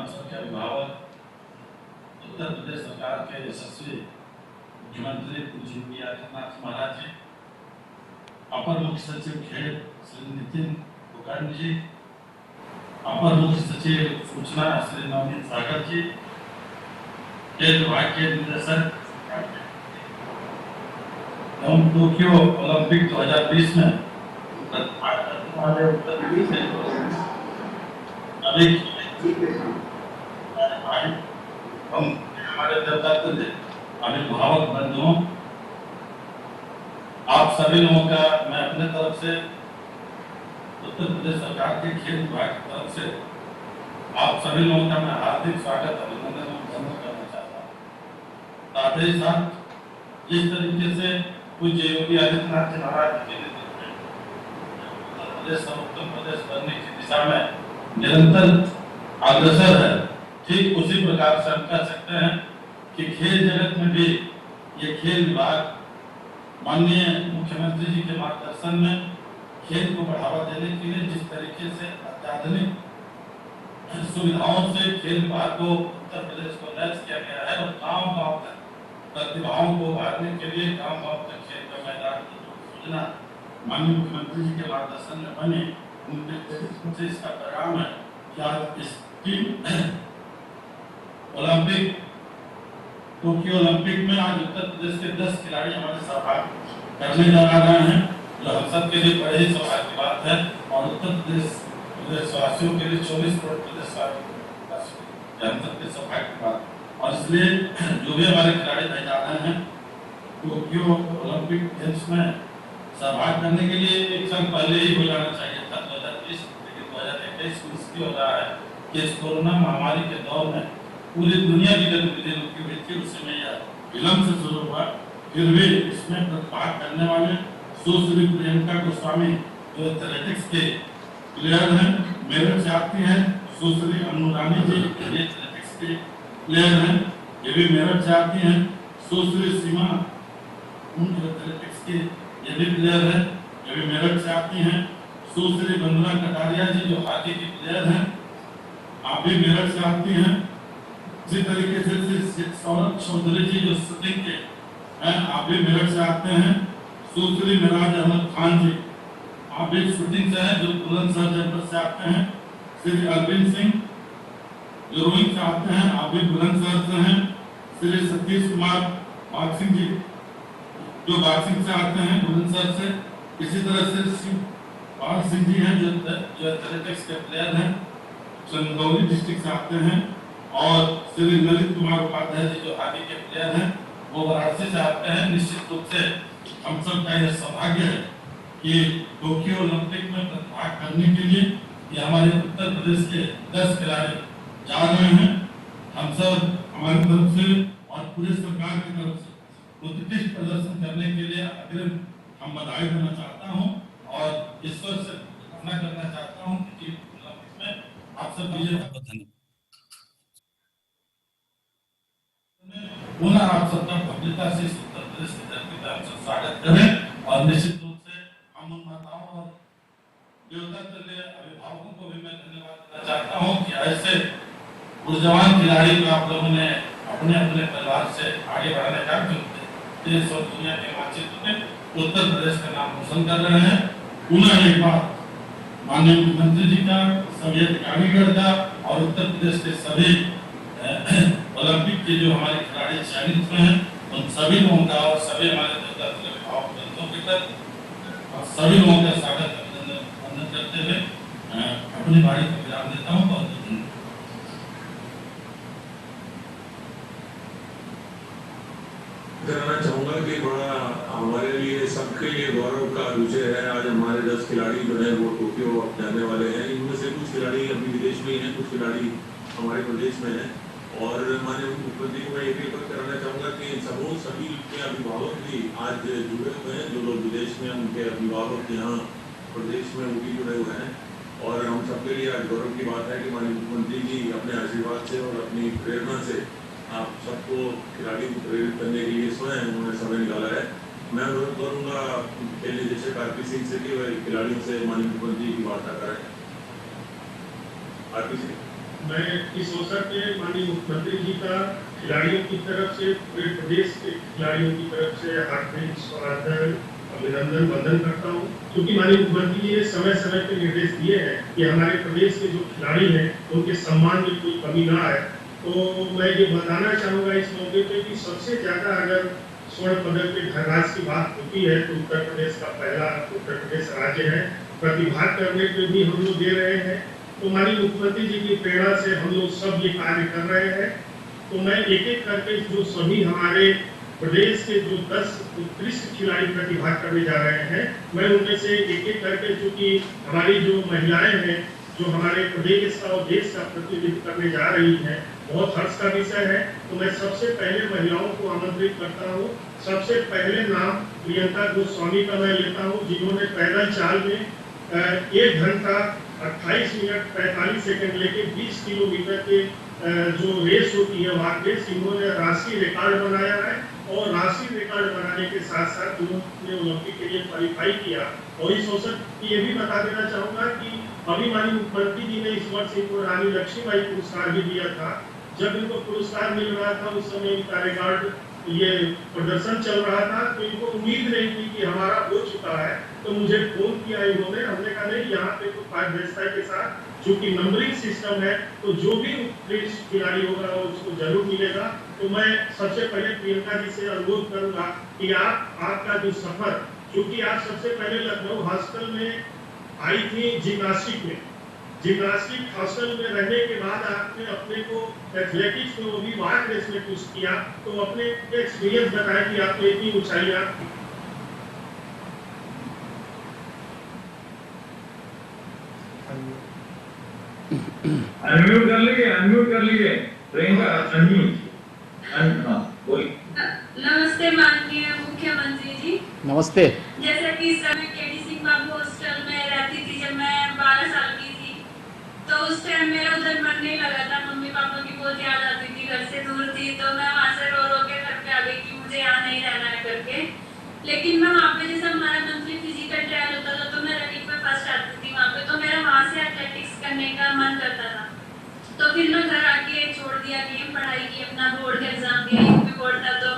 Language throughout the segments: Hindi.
हम सबके अभिभावक, उत्तर प्रदेश सरकार के यशस्वी मुख्यमंत्री पूज्य योगी आदित्यनाथ महाराज जी, अपर मुख्य सचिव खेल श्री नितिन कुलकर्णी जी, अपर मुख्य सचिव सूचना श्री नवनीत सागर जी, खेल विभाग के निदेशक एवं टोक्यो ओलंपिक 2020 में वाले उत्तर प्रदेश से अभी हम हमारे देवदत्त अभिभावक बंधुओं, आप सभी लोगों का मैं अपने तरफ से उत्तर प्रदेश सरकार के खेल विभाग की तरफ से आप सभी लोगों का मैं हार्दिक स्वागत अभिनंदन एवं करना चाहता हूँ। साथ ही साथ जिस तरीके से पूज्य योगी आदित्यनाथ जी महाराज के नेतृत्व में उत्तर प्रदेश और उत्तर प्रदेश बनने की दिशा में निरंतर अग्रसर है, ठीक उसी प्रकार से हम कह सकते हैं कि खेल जगत में भी ये खेल विभाग माननीय मुख्यमंत्री जी के मार्गदर्शन में खेल को बढ़ावा देने के लिए जिस तरीके से अत्याधुनिक सुविधाओं से खेल विभाग को उत्तर प्रदेश को लैस किया गया है और गांव-गांव तक प्रतिभाओं को उभारने के लिए गांव-गांव तक खेल का मैदान की जो योजना माननीय मुख्यमंत्री जी के मार्गदर्शन में बने, उनसे इसका परिणाम है कि आज इस ओलंपिक टोक्यो ओलंपिक में आज उत्तर प्रदेश के 10 खिलाड़ी हमारे सहभाग करने जा रहे हैं, जो हम सब के लिए बड़े ही सौभाग्य की बात है। और उत्तर प्रदेश वासियों के लिए 24 करोड़ प्रदेशवासियों हम सब के सौभाग्य की बात। और इसलिए जो भी हमारे खिलाड़ी रह जा रहे हैं टोक्यो ओलंपिक गेम्स में सहभाग करने के लिए एक साल पहले ही हो जाना चाहिए था 2020, लेकिन 2021 में इसलिए हो रहा है कि इस कोरोना महामारी के दौर में पूरी दुनिया की गतिविधि रुकी हुई थी, उस समय यह विलंब से शुरू हुआ। फिर भी इसमें प्रतिभाग करने वाले सुश्री प्रियंका गोस्वामी जो एथलेटिक्स के प्लेयर हैं, मेरठ से आती हैं, सुश्री अनुरानी जी ये एथलेटिक्स के प्लेयर हैं, ये भी मेरठ से आती हैं, सुश्री सीमा जो एथलेटिक्स के ये भी प्लेयर हैं, ये भी मेरठ से आती हैं, सुश्री वंदना कटारिया जी जो हॉकी की प्लेयर हैं, आप भी मेरठ से आती हैं। इसी तरीके से सौरभ चौधरी जी जो शूटिंग के हैं, आप भी मेरठ से आते हैं, सुश्री मिराज अहमद खान जी आप भी शूटिंग से हैं जो बुलंदशहर जनपद से आते हैं, श्री अरविंद सिंह जो रोइंग से आते हैं, आप भी बुलंदशहर से हैं, श्री सतीश कुमार बॉक्सिंग जी जो बॉक्सिंग से आते हैं बुलंदशहर से, इसी तरह से पाल सिंह जी हैं जो एथलेटिक्स के प्लेयर हैं, चंदौली डिस्ट्रिक्ट से आते हैं, और श्री ललित कुमार उपाध्याय जी जो हॉकी के प्लेयर हैं वो वाराणसी से आते हैं। निश्चित रूप से हम सब का यह सौभाग्य है कि टोक्यो ओलंपिक में प्रतिभाग करने के लिए ये हमारे उत्तर प्रदेश के 10 खिलाड़ी जा रहे हैं। हम सब हमारी तरफ से और पूरे सरकार की तरफ से उत्कृष्ट प्रदर्शन करने के लिए अग्रिम हम बधाई देना चाहता हूँ और ईश्वर से प्रार्थना करना चाहता हूँ कि ओलंपिक में आप सब विजय पुनः आप सबका भव्यता से उत्तर प्रदेश की धरती पर हम सब स्वागत करें। और निश्चित रूप से हम उन माताओं और देवदत्त अभिभावकों को भी मैं धन्यवाद देना चाहता हूँ कि ऐसे ऊर्जावान खिलाड़ी को आप लोगों ने अपने अपने परिवार से आगे बढ़ाने का देश और दुनिया के मानचित्र में उत्तर प्रदेश का नाम रोशन कर रहे हैं। पुनः एक बार माननीय मुख्यमंत्री जी का, सभी अधिकारीगण का और उत्तर प्रदेश के सभी ओलंपिक के जो हमारे खिलाड़ी चयनित हुए हैं उन सभी लोगों का और सभी हमारे देवदत्त अभिभावक बंधुओं के तक और सभी लोगों का स्वागत अभिनंदन करते हुए अपनी बारी को विराम देता हूँ। बहुत कहना चाहूँगा कि बड़ा हमारे लिए सबके लिए गौरव का विषय है। आज हमारे 10 खिलाड़ी जो है वो टोक्यो जाने वाले हैं। इनमें से कुछ खिलाड़ी अभी विदेश में हैं, कुछ खिलाड़ी हमारे प्रदेश में हैं। और माननीय मुख्यमंत्री को मैं ये भी कराना चाहूँगा कि सभी के अभिभावक भी आज जुड़े हुए हैं, जो लोग विदेश में उनके अभिभावक यहाँ प्रदेश में वो भी जुड़े हुए हैं। और हम सबके लिए आज गौरव की बात है कि माननीय मुख्यमंत्री जी अपने आशीर्वाद से और अपनी प्रेरणा से आप सबको खिलाड़ी को प्रेरित करने के लिए स्वयं उन्होंने समय निकाला है। मैं अनुरोध करूँगा खेल निदेशक आरपी सिंह से कि वह खिलाड़ियों से माननीय मुख्यमंत्री की वार्ता करें। आरपी सिंह। मैं इस अवसर पे माननीय मुख्यमंत्री जी का खिलाड़ियों की तरफ से, पूरे प्रदेश के खिलाड़ियों की तरफ से हार्दिक स्वागत, अभिनंदन, वंदन करता हूँ, क्योंकि माननीय मुख्यमंत्री जी ने समय समय पे निर्देश दिए हैं कि हमारे प्रदेश के जो खिलाड़ी हैं उनके सम्मान में कोई कमी ना आए। तो मैं ये बताना चाहूँगा इस मौके पे कि सबसे ज्यादा अगर स्वर्ण पदक के धनराशि की बात होती है तो उत्तर प्रदेश का पहला उत्तर प्रदेश राज्य है। प्रतिभाग करने पे भी हम लोग दे रहे हैं। तो माननीय मुख्यमंत्री जी की प्रेरणा से हम लोग सब ये कार्य कर रहे हैं। तो मैं एक एक करके जो सभी हमारे प्रदेश के जो 10 उत्कृष्ट खिलाड़ी प्रतिभाग करने जा रहे हैं, मैं उनमें से एक एक करके, चूंकि हमारी जो महिलाएं हैं जो हमारे प्रदेश का और देश का प्रतिनिधित्व करने जा रही हैं, बहुत हर्ष का विषय है। तो मैं सबसे पहले महिलाओं को आमंत्रित करता हूँ। सबसे पहले नाम प्रियंका गोस्वामी का मैं लेता हूँ, जिन्होंने पैदल चाल में 1 घंटा 28 मिनट 45 सेकंड लेके 20 किलोमीटर के जो रेस होती है वहाँ रेस, इन्होंने राष्ट्रीय रिकॉर्ड बनाया है। और राष्ट्रीय रिकॉर्ड बनाने के साथ साथ उन्होंने ओलंपिक के लिए क्वालिफाई किया। और इस अवसर पर ये भी बता देना चाहूँगा कि अभी माननीय मुख्यमंत्री जी ने इस वर्ष इनको रानी लक्ष्मीबाई पुरस्कार भी दिया था। जब इनको पुरस्कार मिल रहा था उस समय इनका रिकॉर्ड ये प्रदर्शन चल रहा था, तो इनको उम्मीद नहीं थी कि हमारा हो चुका है। तो मुझे फोन किया इन्होंने, हमने कहा नहीं, यहाँ पे तो पारदर्शिता के साथ, चूंकि नंबरिंग सिस्टम है तो जो भी उत्कृष्ट खिलाड़ी होगा उसको जरूर मिलेगा। तो मैं सबसे पहले प्रियंका जी से अनुरोध करूंगा कि आपका जो सफर, क्योंकि आप सबसे पहले लखनऊ हॉस्टल में आई थी जिम्नास्टिक हॉस्टल में रहने के बाद आपने अपने को एथलेटिक्स में, वो भी वाक रेस में पुश किया। तो अपने एक्सपीरियंस बताएं कि आपने इतनी ऊंचाइयां अनम्यूट कर लीजिए प्रियंका, बोलिए। नमस्ते माननीय मुख्यमंत्री जी। नमस्ते। जैसा कि इस समय केडी सिंह बाबू हॉस्टल में रहती थी जब मैं 12 साल की थी, तो उस टाइम मेरा उधर मन नहीं लगा था। मम्मी पापा की बहुत याद आती थी, घर से दूर थी, तो मैं वहाँ से रो रो के घर पे आ गई कि मुझे यहाँ नहीं रहना है करके। लेकिन मैं वहाँ पे जैसे हमारा मंथली फिजिकल ट्रायल होता था तो मैं रनिंग में फर्स्ट आती थी वहाँ पे, तो मेरा वहाँ से एथलेटिक्स करने का मन करता था। तो फिर मैं घर आके छोड़ दिया गेम, पढ़ाई की, अपना बोर्ड का एग्जाम दिया। यूपी बोर्ड था तो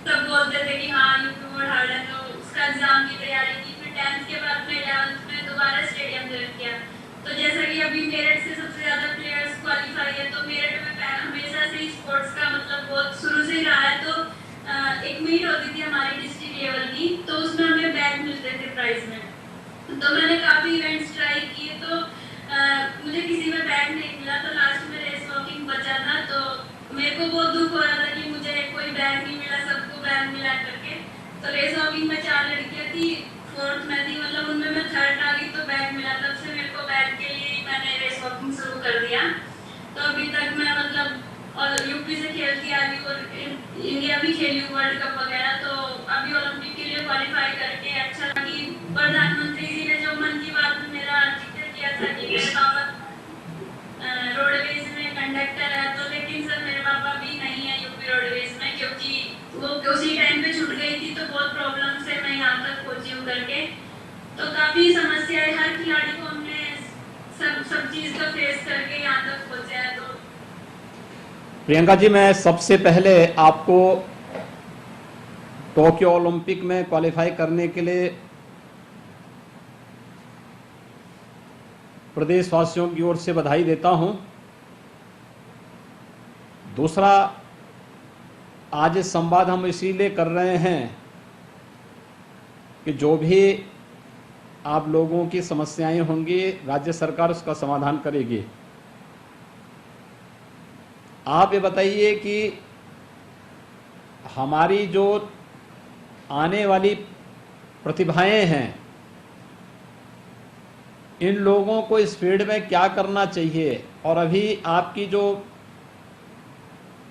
तब बोलते थे कि हाँ यूपी बोर्ड हार्ड है, तो उसका एग्जाम की तैयारी की। फिर 10th के बाद में 11th में दोबारा स्टेडियम ज्वाइन किया। तो जैसा कि अभी मेरठ से सबसे ज्यादा प्लेयर्स क्वालिफाई है, तो मेरठ में हमेशा से स्पोर्ट्स का मतलब बहुत शुरू से ही रहा है। तो एक मीट होती थी हमारी डिस्ट्रिक्ट लेवल की, तो उसमें हमें बैग मिलते थे प्राइज में। तो मैंने काफी इवेंट्स ट्राई किए, तो मुझे किसी में बैग नहीं मिला। तो लास्ट में रेस वॉकिंग बचा था, तो मेरे को बहुत दुख हो रहा था कि मुझे कोई बैग नहीं मिला, सबको बैग मिला करके। तो रेस वॉकिंग में 4 लड़कियां थी, 4th में थी, मतलब उनमें मैं 3rd आ गई तो बैग मिला। तब से मेरे को बैग के लिए मैंने रेस वॉकिंग शुरू कर दिया। तो अभी तक मैं मतलब और यूपी से खेलती आ रही हूँ और इंडिया भी खेली हूँ वर्ल्ड कप वगैरह। तो अभी ओलंपिक के लिए क्वालिफाई करके अच्छा कि प्रधानमंत्री जी ने जो मन की बात में मेरा जिक्र किया था कि मेरे पापा रोडवेज में कंडक्टर है, तो लेकिन सर मेरे पापा भी नहीं है यूपी रोडवेज में, क्योंकि वो उसी टाइम पे छूट गई थी। तो बहुत प्रॉब्लम से मैं यहाँ तक पहुंची हूँ करके। तो काफी समस्याएं हर खिलाड़ी को हमने सब चीज को फेस करके यहाँ तक पहुंचा है। तो प्रियंका जी, मैं सबसे पहले आपको टोक्यो ओलंपिक में क्वालिफाई करने के लिए प्रदेशवासियों की ओर से बधाई देता हूं। दूसरा, आज इस संवाद हम इसीलिए कर रहे हैं कि जो भी आप लोगों की समस्याएं होंगी राज्य सरकार उसका समाधान करेगी। आप ये बताइए कि हमारी जो आने वाली प्रतिभाएं हैं, इन लोगों को इस फील्ड में क्या करना चाहिए? और अभी आपकी जो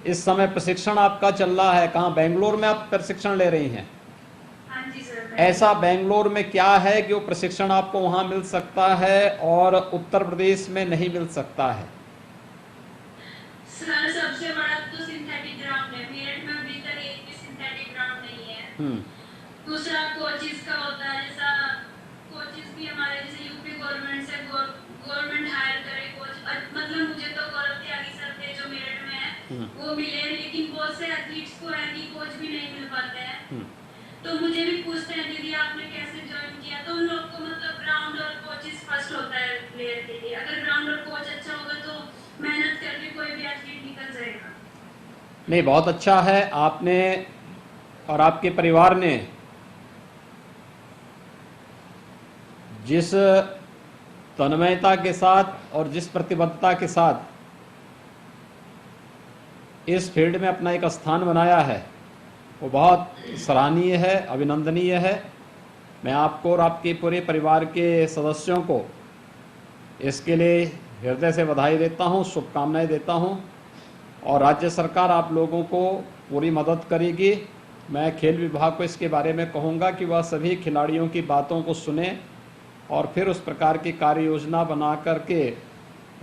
इस समय प्रशिक्षण आपका चल रहा है, कहाँ बेंगलोर में आप प्रशिक्षण ले रही हैं? हाँ जी सर। ऐसा बेंगलोर में क्या है कि वो प्रशिक्षण आपको वहां मिल सकता है और उत्तर प्रदेश में नहीं मिल सकता है? सर सबसे बड़ा तो सिंथेटिक ग्राउंड है। मेरठ में अभी तक एक भी सिंथेटिक ग्राउंड नहीं है। दूसरा कोचिज का होता है, जैसा कोचिज भी हमारे जैसे यूपी गवर्नमेंट से गवर्नमेंट हायर करे कोच, मतलब मुझे तो गौरव की वो मिले, लेकिन बहुत से एथलीट्स को है कि कोच भी नहीं मिल पाते हैं। हम्म। तो मुझे भी पूछते हैं दीदी आपने कैसे ज्वाइन किया, तो उन लोग को मतलब ग्राउंड और कोचेस फर्स्ट होता है प्लेयर के लिए। अगर ग्राउंड और कोच अच्छा होगा तो मेहनत करके कोई भी एथलीट निकल जाएगा। नहीं, बहुत अच्छा है आपने और आपके परिवार ने जिस तन्मयता के साथ और जिस प्रतिबद्धता के साथ इस फील्ड में अपना एक स्थान बनाया है वो बहुत सराहनीय है, अभिनंदनीय है। मैं आपको और आपके पूरे परिवार के सदस्यों को इसके लिए हृदय से बधाई देता हूँ, शुभकामनाएं देता हूँ और राज्य सरकार आप लोगों को पूरी मदद करेगी। मैं खेल विभाग को इसके बारे में कहूँगा कि वह सभी खिलाड़ियों की बातों को सुने और फिर उस प्रकार की कार्य योजना बना करके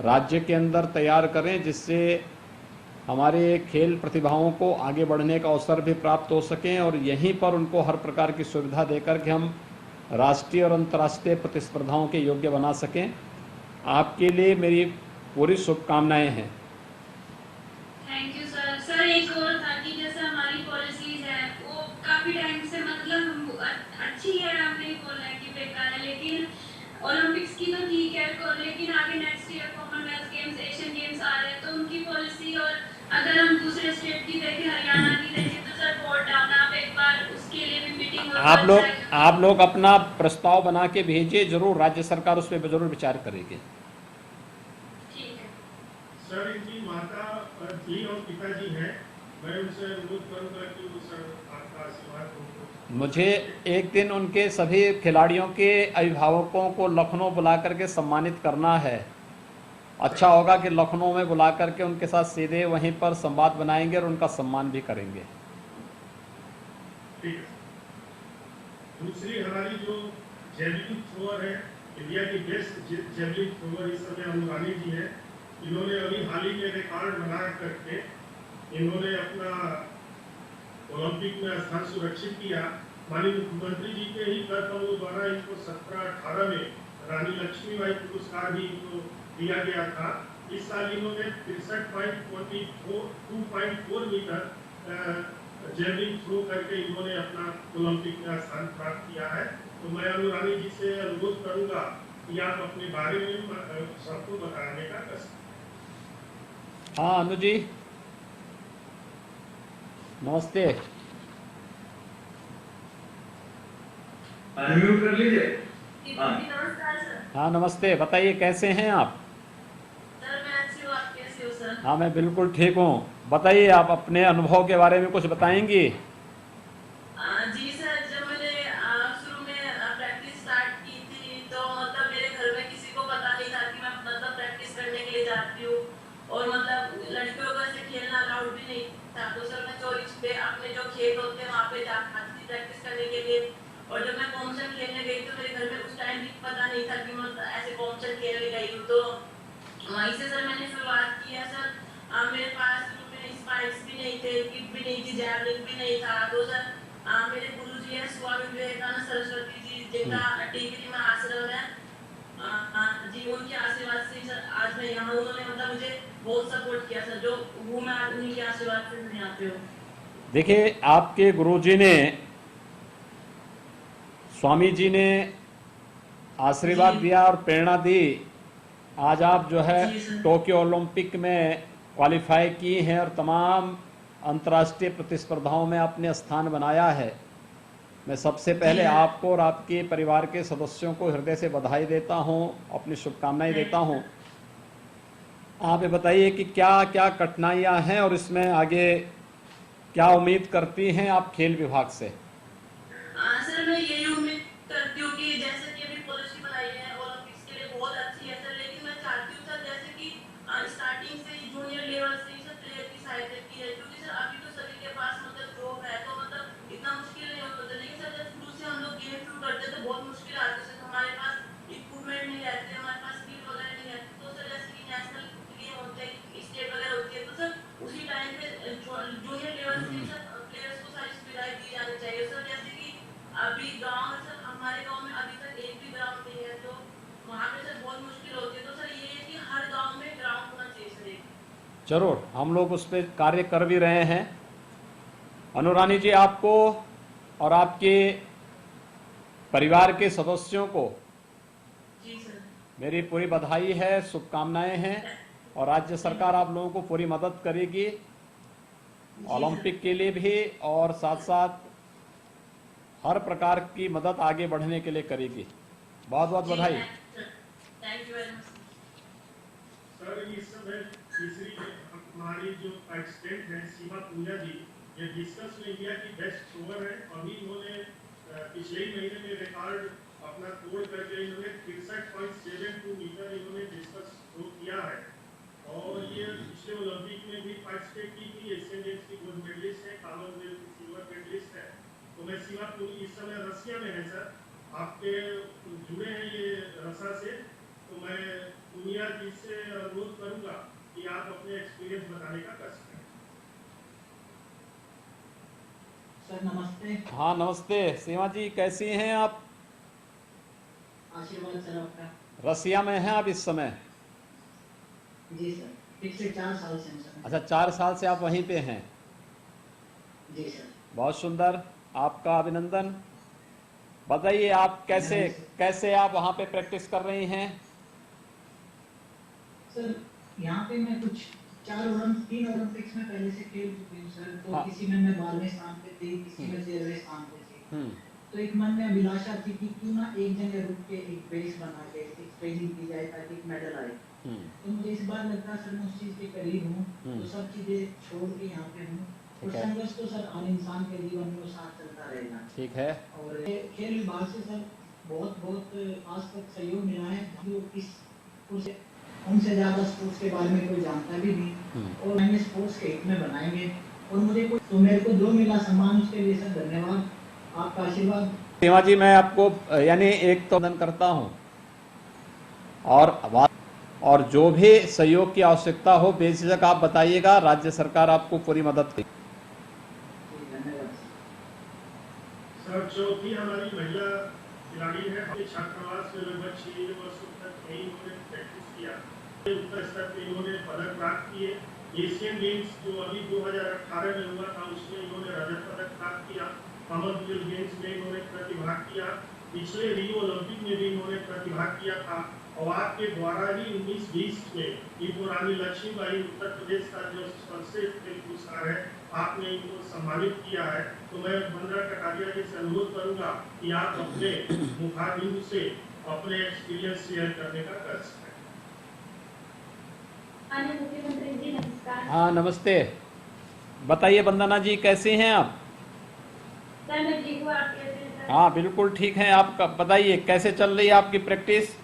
राज्य के अंदर तैयार करें जिससे हमारे खेल प्रतिभाओं को आगे बढ़ने का अवसर भी प्राप्त हो सकें और यहीं पर उनको हर प्रकार की सुविधा देकर के हम राष्ट्रीय और अंतर्राष्ट्रीय प्रतिस्पर्धाओं के योग्य बना सकें। आपके लिए मेरी पूरी शुभकामनाएं हैं। Thank you sir. सर एक और था कि जैसे हमारी पॉलिसीज है वो काफी टाइम से मतलब अच्छी है, हम नहीं बोल रहे कि बेकार है, लेकिन ओलंपिक्स की तो ठीक है, लेकिन आगे next year Commonwealth Games, Asian Games आ रहे हैं तो उनकी पॉलिसी, और अगर हम दूसरे स्टेट की देखें, हरियाणा की देखें, तो सर बोर्ड डाउन आप एक बार उसके लिए भी मीटिंग आप लोग अपना प्रस्ताव बना के भेजिए, जरूर राज्य सरकार उस पर जरूर विचार करेगी। ठीक है सर। इनकी माता जी और पिताजी हैं, मैं उनसे अनुरोध करूंगा कि वो सर आपका आशीर्वाद उनको। मुझे एक दिन उनके सभी खिलाड़ियों के अभिभावकों को लखनऊ बुला करके सम्मानित करना है। अच्छा होगा कि लखनऊ में बुला करके उनके साथ सीधे वहीं पर संवाद बनाएंगे और उनका सम्मान भी करेंगे। ठीक है। दूसरी हमारी जो जेवलिन थ्रोअर है, इंडिया की बेस्ट जेवलिन थ्रोअर इस समय अनुरानी जी है। इन्होंने अभी हाल ही में रिकॉर्ड बना करके इन्होंने अपना ओलंपिक में स्थान सुरक्षित किया। माननीय मुख्यमंत्री जी के ही कर्तव्यों द्वारा इनको 17-18 में रानी लक्ष्मीबाई पुरस्कार भी इनको दिया गया था। इस साल इन्होंने 63.2.4 मीटर जेवलिन थ्रो करके इन्होंने अपना ओलंपिक में स्थान प्राप्त किया है। तो मैं अनुरानी जी से अनुरोध करूंगा कि आप अपने बारे में सबको बताने का कष्ट। हाँ अनु जी, नमस्ते। अनम्यूट कर लीजिए। नमस्कार सर। हाँ नमस्ते, बताइए कैसे हैं आप? सर मैं अच्छी हूँ, आप कैसे हो सर? हाँ मैं बिल्कुल ठीक हूँ। बताइए आप अपने अनुभव के बारे में कुछ बताएंगी? जी सर, जब मैंने शुरू में प्रैक्टिस स्टार्ट की थी तो मतलब मेरे घर में किसी को पता नहीं था कि मैं मतलब प्रैक्टिस करने के लिए जाती हूँ, और मतलब लड़कियों का से खेलना अलाउड भी नहीं था। तो सर मैं चौरीच पे अपने जो खेत होते हैं वहाँ पे जाती थी प्रैक्टिस करने के लिए। और जब मैं कॉम्पिटिशन खेलने गई तो मेरे घर में उस टाइम भी पता नहीं था कि मैं ऐसे कॉम्पिटिशन खेलने गई हूँ। तो वहीं से सर मैंने शुरुआत की है सर। मेरे पास शुरू में स्पाइक्स भी नहीं थे, किट भी नहीं थी, जैवलिन भी नहीं था। तो सर मेरे गुरुजी है स्वामी विवेकानंद सरस्वती जी, जिनका टिकरी में आश्रम है जी, उनके आशीर्वाद से सर आज मैं यहाँ। उन्होंने मतलब मुझे बहुत सपोर्ट किया सर, जो वो मैं आज उन्हीं के आशीर्वाद से यहाँ पे हूँ। देखिए आपके गुरुजी ने, स्वामी जी ने आशीर्वाद दिया और प्रेरणा दी। आज आप जो है टोक्यो ओलंपिक में क्वालिफाई की हैं और तमाम अंतर्राष्ट्रीय प्रतिस्पर्धाओं में आपने स्थान बनाया है। मैं सबसे पहले आपको और आपके परिवार के सदस्यों को हृदय से बधाई देता हूं, अपनी शुभकामनाएं देता हूं। आप ये बताइए कि क्या क्या कठिनाइयां हैं और इसमें आगे क्या उम्मीद करती हैं आप खेल विभाग से? सर मैं यही उम्मीद करती हूँ कि जैसे कि अभी पॉलिसी बनाई है ओलंपिक्स के लिए बहुत अच्छी है सर, लेकिन मैं चाहती हूँ सर जैसे कि स्टार्टिंग से जूनियर लेवल से ही सर प्लेयर की सहायता की है, क्योंकि सर अभी तो सभी के पास मतलब जॉब है तो मतलब इतना मुश्किल नहीं होता। लेकिन सर जब शुरू से हम लोग गेम शुरू करते तो बहुत मुश्किल आती है सर, हमारे पास इक्विपमेंट नहीं रहते, हमारे पास स्किल वगैरह नहीं रहती। तो सर जैसे कि नेशनल गेम होते हैं, स्टेट वगैरह होती है, तो सर उसी टाइम पे जूनियर लेवल से सर प्लेयर्स को सारी सुविधाएं दी जानी चाहिए। जरूर, हम लोग उस पर कार्य कर भी रहे हैं। अनुरानी जी, आपको और आपके परिवार के सदस्यों को जी सर। मेरी पूरी बधाई है, शुभकामनाएं हैं, और राज्य सरकार आप लोगों को पूरी मदद करेगी ओलंपिक के लिए भी, और साथ साथ हर प्रकार की मदद आगे बढ़ने के लिए करेगी। बहुत बहुत बधाई। Thank you very much sir, इस समय तीसरी हमारी जो पार्टिसिपेंट है सीमा पूजा जी, ये डिस्कस में इंडिया की बेस्ट थ्रोअर है। अभी इन्होंने पिछले ही महीने में रिकॉर्ड अपना तोड़ करके इन्होंने 63.72 मीटर इन्होंने डिस्कस थ्रो किया है, और ये पिछले ओलंपिक में भी पार्टिसिपेट की थी। एशियन गेम्स की गोल्ड मेडलिस्ट है, कॉमनवेल्थ की सिल्वर मेडलिस्ट है। तो मैं सीमा पूरी इस समय रसिया में है सर, आपके जुड़े हैं ये रसा से, तो मैं दुनिया जी से अनुरोध करूंगा कि आप अपने एक्सपीरियंस बताने का कर सकें। सर नमस्ते। हाँ नमस्ते सीमा जी, कैसी हैं आप? आशीर्वाद सर आपका। रसिया में हैं आप इस समय? जी सर, पिछले 4 साल से हैं सर। अच्छा, 4 साल से आप वहीं पे हैं। जी सर। बहुत सुंदर, आपका अभिनंदन। बताइए आप कैसे आप वहाँ पे प्रैक्टिस कर रही हैं? सर यहाँ पे मैं कुछ 3 ओलंपिक्स में पहले से खेल चुकी हूँ सर। तो हाँ। किसी में मैं 12वें स्थान पे थी, किसी में 13वें स्थान पे थी। तो एक मन में अभिलाषा थी कि क्यों ना एक जगह रुक के एक बेस बना के एक ट्रेनिंग की जाए ताकि एक मेडल आए। तो मुझे इस बार लगता है सर मैं उस चीज के करीब हूँ, तो सब चीजें छोड़ के यहाँ पे हूँ। और ठीक है। संघर्ष तो सर हर इंसान के जीवन में साथ चलता रहेगा। ठीक है। और खेल विभाग से सर बहुत आज तक सहयोग मिला है, जो उनसे ज्यादा स्पोर्ट्स के बारे में कोई जानता भी नहीं, और मैंने स्पोर्ट्स के हित में बनाएंगे। और मुझे कुछ तो मेरे को जो मिला सम्मान उसके लिए सर धन्यवाद, आपका आशीर्वाद। सीमा जी, मैं आपको यानी एक तो वंदन करता हूँ, और जो भी सहयोग की आवश्यकता हो बेझिझक आप बताइएगा, राज्य सरकार आपको पूरी मदद करेगी। सर, चौथी हमारी महिला खिलाड़ी है, अपने छात्रावास में लगभग 6 वर्षों तक इन्होंने प्रैक्टिस किया। उत्तर स्तर पे इन्होंने पदक प्राप्त किए। एशियन गेम्स जो अभी 2018 में हुआ था उसमें इन्होंने रजत पदक प्राप्त किया। कॉमनवेल्थ गेम्स में इन्होंने प्रतिभाग किया। पिछले रियो ओलंपिक में भी इन्होंने प्रतिभाग किया था। और आपके द्वारा ही 1920 में इनको रानी लक्ष्मीबाई उत्तर प्रदेश का जो सर्वश्रेष्ठ खेल पुरस्कार है, आपने इनको सम्मानित किया है। तो मैं वंदना कटारिया जी से अनुरोध करूंगा कि आप अपने मुखारबिंदु से अपने एक्सपीरियंस शेयर करने का कर सकते हैं। माननीय मुख्यमंत्री जी नमस्कार। हाँ नमस्ते, बताइए वंदना जी, कैसे हैं आप? सर मैं ठीक हूँ, आप कैसे हैं सर? हाँ बिल्कुल ठीक है। आप बताइए कैसे चल रही है आपकी प्रैक्टिस?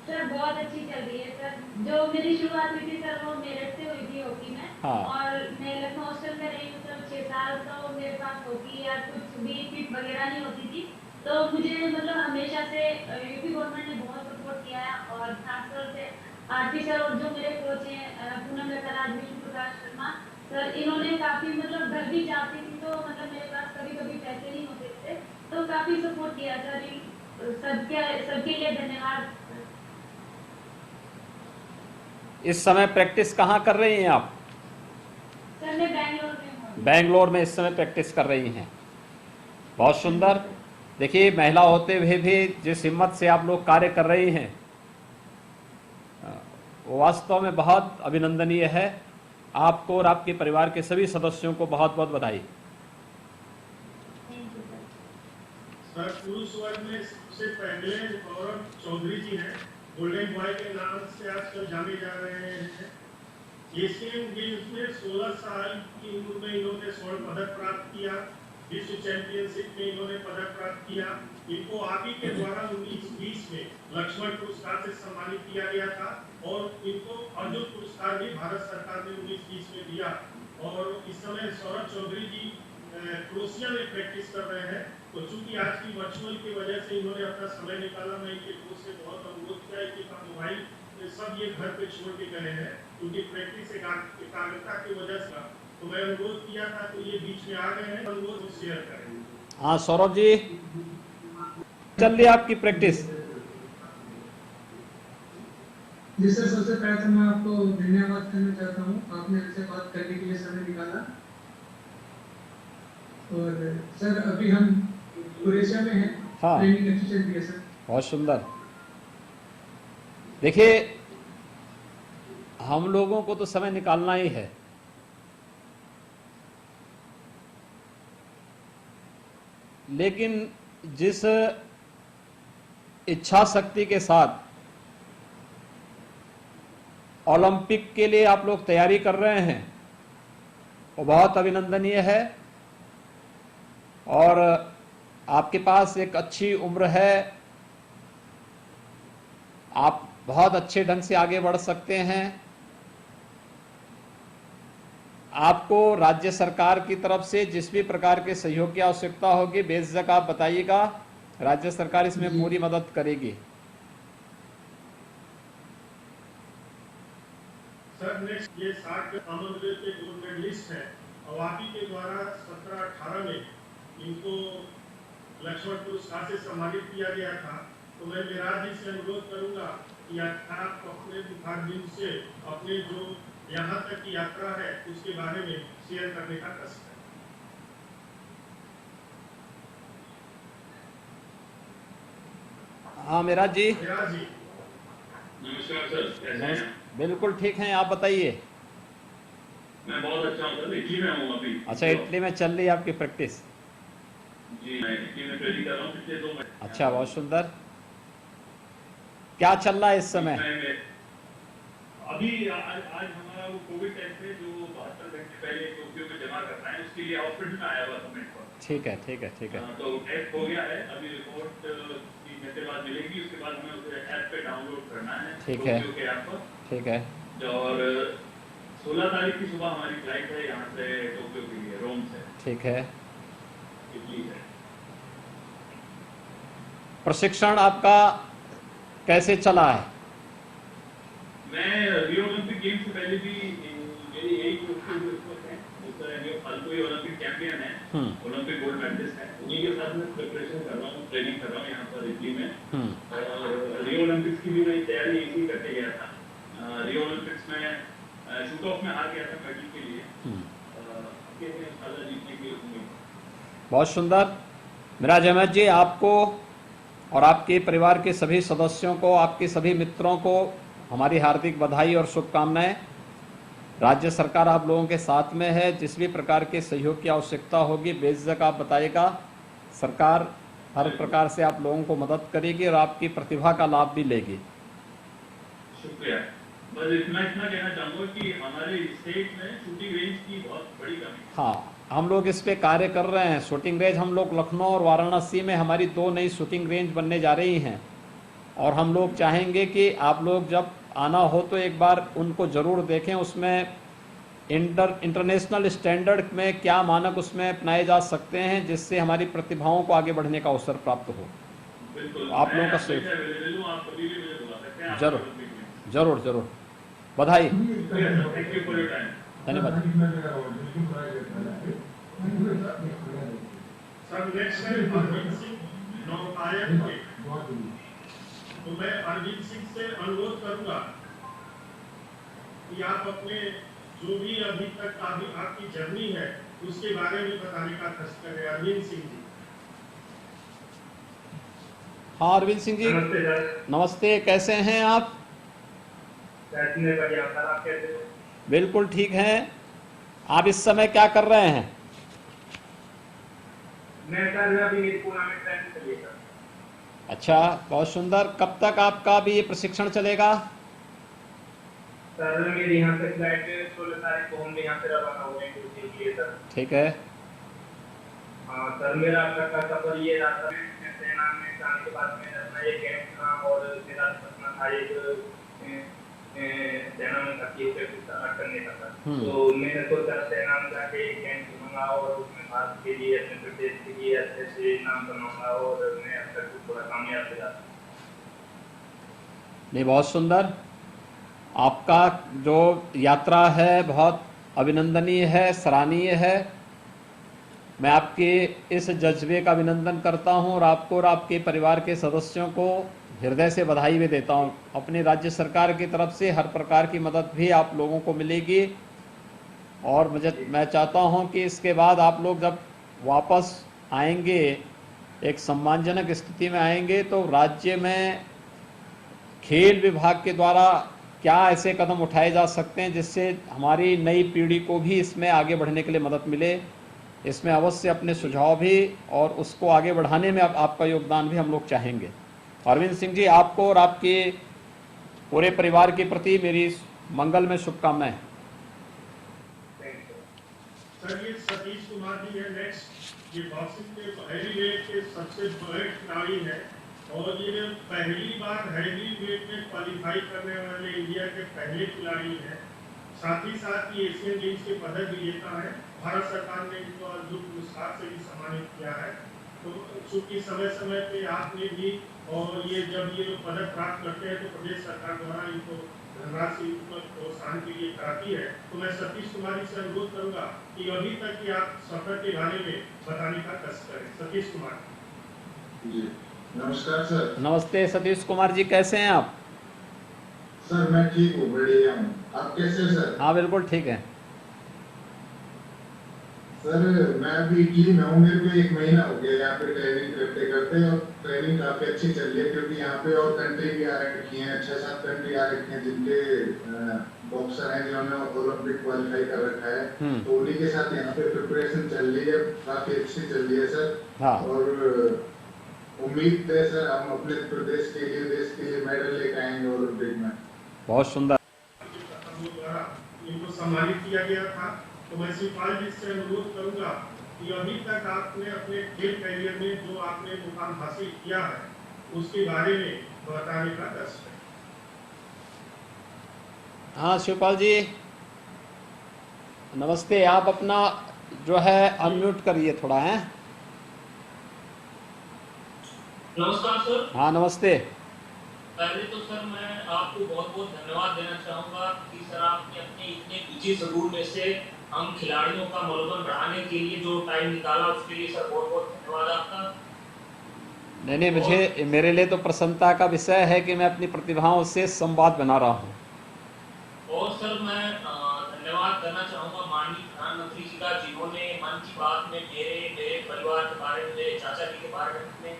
सर बहुत अच्छी चल रही है सर। जो मेरी शुरुआत हुई थी सर वो मेरठ से हुई थी हॉकी में। हाँ। और मैं लखनऊ हॉस्टल में रही हूँ सर 6 साल। तो मेरे पास हॉकी या कुछ भी किट वगैरह नहीं होती थी। तो मुझे मतलब हमेशा से यूपी गवर्नमेंट ने बहुत सपोर्ट किया है, और खासतौर से आरती सर और जो मेरे कोच हैं पूनम लता राजविष्णु प्रकाश शर्मा सर, इन्होंने काफी मतलब घर भी जाती थी तो मतलब मेरे पास कभी कभी पैसे नहीं होते थे, तो काफी सपोर्ट किया सर। सबके लिए धन्यवाद। इस समय प्रैक्टिस कहाँ कर रही हैं आप? सर मैं बैंगलोर में हूँ। बेंगलोर में इस समय प्रैक्टिस कर रही हैं। बहुत सुंदर। देखिए, महिला होते हुए भी जिस हिम्मत से आप लोग कार्य कर रही हैं वो वास्तव में बहुत अभिनंदनीय है। आपको और आपके परिवार के सभी सदस्यों को बहुत बहुत बधाई। सर, पुरुष वर्ग में सबसे पहले गौरव चौधरी जी हैं, गोल्डन बॉय के नाम से आजकल जाने जा रहे हैं। एशियन गेम्स में 16 साल की उम्र में इन्होंने स्वर्ण पदक प्राप्त किया। विश्व चैंपियनशिप में इन्होंने पदक प्राप्त किया। इनको आप ही के द्वारा 1920 में लक्ष्मण पुरस्कार से सम्मानित किया गया था, और इनको अर्जुन पुरस्कार भी भारत सरकार ने 1920 में दिया। और इस समय सौरभ चौधरी जी क्रोएशिया में प्रैक्टिस कर रहे हैं। तो चूंकि आज की वर्चुअल की वजह से इन्होंने अपना समय निकाला, मैं इनके कोच से बहुत अनुरोध किया कि मोबाइल सब ये घर पे छोड़ के गए हैं, क्योंकि प्रैक्टिस एकाग्रता की वजह से। तो मैं अनुरोध किया था, तो ये बीच में आ गए हैं, अनुरोध शेयर करें। हाँ सौरभ जी, चल रही है आपकी प्रैक्टिस? जी सर, सबसे पहले तो मैं आपको धन्यवाद करना चाहता हूँ, आपने हमसे बात करने के लिए समय निकाला। और सर अभी हम क्रोएशिया में हैं, हाँ। ट्रेनिंग अच्छी चल रही है सर। बहुत सुंदर। देखिए, हम लोगों को तो समय निकालना ही है, लेकिन जिस इच्छा शक्ति के साथ ओलंपिक के लिए आप लोग तैयारी कर रहे हैं वो बहुत अभिनंदनीय है। और आपके पास एक अच्छी उम्र है, आप बहुत अच्छे ढंग से आगे बढ़ सकते हैं। आपको राज्य सरकार की तरफ से जिस भी प्रकार के सहयोग की आवश्यकता होगी बेझिझक आप बताइएगा, राज्य सरकार इसमें पूरी मदद करेगी। सर नेक्स्ट ये 60 कॉमनवेल्थ के गोल्ड मेडलिस्ट हैं, अवापी के द्वारा 17-18 में इनको लक्ष्मण पुरस्कार से सम्मानित किया गया था। तो मैं विराट जी से अनुरोध करूंगा कि आप अपने मुखारबिंद से अपने जो यहाँ तक की यात्रा है उसके बारे में शेयर करने का कष्ट है। हाँ विराट जी। विराट जी नमस्कार सर, कैसे हैं? बिल्कुल ठीक हैं, आप बताइए। मैं बहुत अच्छा हूँ सर, इटली में हूँ अभी। अच्छा, इटली में चल रही है आपकी प्रैक्टिस? जी, मैं इटली में ट्रेनिंग कर रहा हूँ पिछले 2 महीने। अच्छा, बहुत सुंदर। क्या चल रहा है इस समय? अभी आज हमारा वो कोविड टेस्ट है जो 72 घंटे पहले टोक्यो में जमा करना है, उसके लिए हॉस्पिटल में आया हुआ था मेरे पास। ठीक है, ठीक है, ठीक है। तो टेस्ट हो गया है, अभी रिपोर्ट 3 घंटे बाद मिलेगी, उसके बाद हमें उसे ऐप पे डाउनलोड करना है। ठीक है, टोक्यो के ऐप पर। ठीक है। और 16 तारीख की सुबह हमारी फ्लाइट है यहाँ से टोक्यो के लिए, रोम से। ठीक है। इटली से। प्रशिक्षण आपका कैसे चला है? मैं रियो ओलंपिक गेम से पहले भी मेरी यही फालतू ओलंपिक चैंपियन है, ओलंपिक गोल्ड मेडलिस्ट है, उन्हीं के साथ मैं प्रिपरेशन कर रहा हूँ, ट्रेनिंग कर रहा हूँ यहाँ पर इटली में। और रियो ओलंपिक्स की भी मैं तैयारी इसी करके गया था। रियो ओलंपिक्स में शूट ऑफ में हार गया था मेडल के लिए, जीतने की उम्मीद। बहुत सुंदर। मिराज अहमद जी, आपको और आपके परिवार के सभी सदस्यों को, आपके सभी मित्रों को हमारी हार्दिक बधाई और शुभकामनाएं। राज्य सरकार आप लोगों के साथ में है, जिस भी प्रकार के सहयोग की आवश्यकता होगी बेझिझक आप बताइएगा, सरकार हर प्रकार से आप लोगों को मदद करेगी और आपकी प्रतिभा का लाभ भी लेगी। शुक्रिया। बस इतना कहना चाहूँगा कि हमारे स्टेट में शूटिंग रेंज की बहुत बड़ी कमी है। हाँ, हम लोग इस पे कार्य कर रहे हैं। शूटिंग रेंज हम लोग लखनऊ और वाराणसी में हमारी 2 नई शूटिंग रेंज बनने जा रही हैं, और हम लोग चाहेंगे कि आप लोग जब आना हो तो एक बार उनको ज़रूर देखें। उसमें इंटरनेशनल स्टैंडर्ड में क्या मानक उसमें अपनाए जा सकते हैं, जिससे हमारी प्रतिभाओं को आगे बढ़ने का अवसर प्राप्त हो। बिल्कुल, आप लोगों का सहयोग जरूर जरूर जरूर। बधाई, thank you for your time. धन्यवाद। सर नेक्स्ट है अरविंद सिंह नौकायन के। तो मैं अरविंद सिंह से अनुरोध करूंगा कि आप अपने जो भी अभी तक आपकी जर्नी है उसके बारे में बताने का कष्ट करें। अरविंद सिंह जी। हाँ अरविंद सिंह जी, नमस्ते सर। नमस्ते, कैसे हैं आप? बढ़िया सर, आप कैसे हो? बिल्कुल ठीक हैं। आप इस समय क्या कर रहे हैं? मैं सर अभी मेरी टूर्नामेंट ट्रेनिंग चल रही है सर। अच्छा, बहुत सुंदर। कब तक आपका भी ये प्रशिक्षण चलेगा? सर मेरी यहाँ से फ्लाइट 16 तारीख को हम यहाँ से रवाना हो गए के लिए सर। ठीक है। हाँ सर, मेरा आपका सफर ये रहा था, सेना में जाने के बाद में अपना ये कैंप था और मेरा सपना था एक सेना में करने का था। तो मैंने सोचा सेना में जाके एक कैंप चुनूंगा और उसमें भारत के लिए, अपने प्रदेश के लिए अच्छे से नाम बनाऊंगा और मैं अब तक थोड़ा कामयाब हो जाता। नहीं, बहुत सुंदर। आपका जो यात्रा है बहुत अभिनंदनीय है, सराहनीय है। मैं आपके इस जज्बे का अभिनंदन करता हूं और आपको और आपके परिवार के सदस्यों को हृदय से बधाई भी देता हूँ। अपनी राज्य सरकार की तरफ से हर प्रकार की मदद भी आप लोगों को मिलेगी और मैं चाहता हूँ कि इसके बाद आप लोग जब वापस आएंगे, एक सम्मानजनक स्थिति में आएंगे, तो राज्य में खेल विभाग के द्वारा क्या ऐसे कदम उठाए जा सकते हैं जिससे हमारी नई पीढ़ी को भी इसमें आगे बढ़ने के लिए मदद मिले। इसमें अवश्य अपने सुझाव भी और उसको आगे बढ़ाने में आपका योगदान भी हम लोग चाहेंगे। अरविंद सिंह जी, आपको और आपके पूरे परिवार के प्रति मेरी मंगल में शुभकामनाएं। सर, ये सतीश कुमार जी है नेक्स्ट। ये बॉक्सिंग के हैवी वेट के सबसे बड़े खिलाड़ी हैं और ये पहली बार हैवी वेट में क्वालिफाई करने वाले इंडिया के पहले खिलाड़ी हैं। साथ ही साथ ये एशियन गेम्स के पदक विजेता है। भारत सरकार ने इनको अर्जुन पुरस्कार से भी सम्मानित किया है। तो चूंकि समय समय पे आपने भी और ये जब ये पदक प्राप्त करते हैं तो प्रदेश सरकार द्वारा इनको धनराशि प्रोत्साहन के लिए कराती है। तो मैं सतीश कुमार जी से अनुरोध करूंगा कि अभी तक की आप सफर के बारे में बताने का कष्ट करें। सतीश कुमार जी, नमस्कार सर। नमस्ते सतीश कुमार जी, कैसे हैं आप? सर मैं ठीक हूँ, बढ़िया हूँ। आप कैसे हैं सर? हाँ बिल्कुल ठीक है सर। मैं अभी इटली में हूँ, मेरे को 1 महीना हो गया यहाँ पे ट्रेनिंग करते करते, और ट्रेनिंग काफी अच्छी चल रही है क्योंकि यहाँ पे और कंट्री भी आ रखी हैं, 6-7 कंट्री आ रखी हैं जिनके बॉक्सर हैं जिन्होंने ओलंपिक क्वालिफाई कर रखा है। तो उन्हीं के साथ यहाँ पे प्रिपरेशन चल रही है, काफी अच्छी चल रही है सर। हाँ। और उम्मीद है सर हम अपने प्रदेश के लिए, देश के लिए मेडल लेकर आएंगे ओलंपिक में। बहुत सुंदर। इनको सम्मानित किया गया था। तो मैं शिवपाल जी से अनुरोध करूंगा कि अभी तक आपने अपने खेल करियर में जो आपने मुकाम हासिल किया है उसके बारे में बताने का कष्ट है। हाँ शिवपाल जी नमस्ते। आप अपना जो है अनम्यूट करिए थोड़ा है। नमस्कार सर। हाँ नमस्ते। पहले तो सर मैं आपको बहुत बहुत धन्यवाद देना चाहूँगा कि सर आपने अपने इतने बिजी शेड्यूल में से हम खिलाड़ियों का मनोबल बढ़ाने के लिए जो टाइम निकाला उसके लिए सर बहुत बहुत धन्यवाद आपका। नहीं, मुझे मेरे लिए तो प्रसन्नता का विषय है कि मैं अपनी प्रतिभाओं से संवाद बना रहा हूँ। और सर मैं धन्यवाद करना चाहूँगा माननीय प्रधानमंत्री जी का, जिन्होंने मन की बात में मेरे परिवार के बारे में, मेरे चाचा जी के बारे में,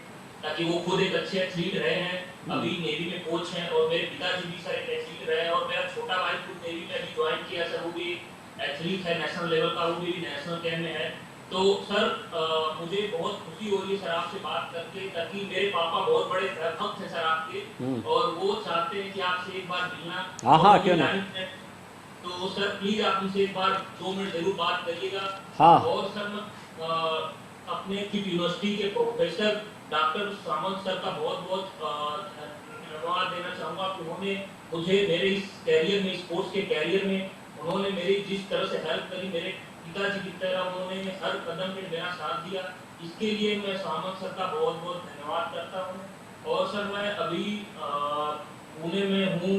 ताकि वो खुद एक अच्छे एथलीट रहे हैं, अभी नेवी में कोच हैं, और मेरे पिताजी भी सर एक एथलीट रहे हैं, और मेरा छोटा भाई खुद नेवी में अभी ज्वाइन किया सर, वो भी एथलीट है नेशनल लेवल का, वो भी नेशनल कैंप में है। तो सर मुझे बहुत खुशी हो रही है सर आपसे बात करके, ताकि मेरे पापा बहुत बड़े भक्त हैं सर आपके, और वो चाहते हैं कि आपसे एक बार मिलना। हाँ क्यों नहीं। तो सर प्लीज आप उनसे एक बार 2 मिनट जरूर बात करिएगा। हाँ। और सर मैं अपने किट यूनिवर्सिटी के प्रोफेसर डॉक्टर सामंत सर का बहुत बहुत धन्यवाद देना चाहूँगा कि उन्होंने मुझे मेरे इस कैरियर में, स्पोर्ट्स के कैरियर में उन्होंने मेरी जिस तरह से हेल्प करी, मेरे पिताजी की तरह उन्होंने हर कदम पे मेरा साथ दिया, इसके लिए मैं सामंत सर का बहुत बहुत धन्यवाद करता हूँ। और सर मैं अभी पुणे में हूँ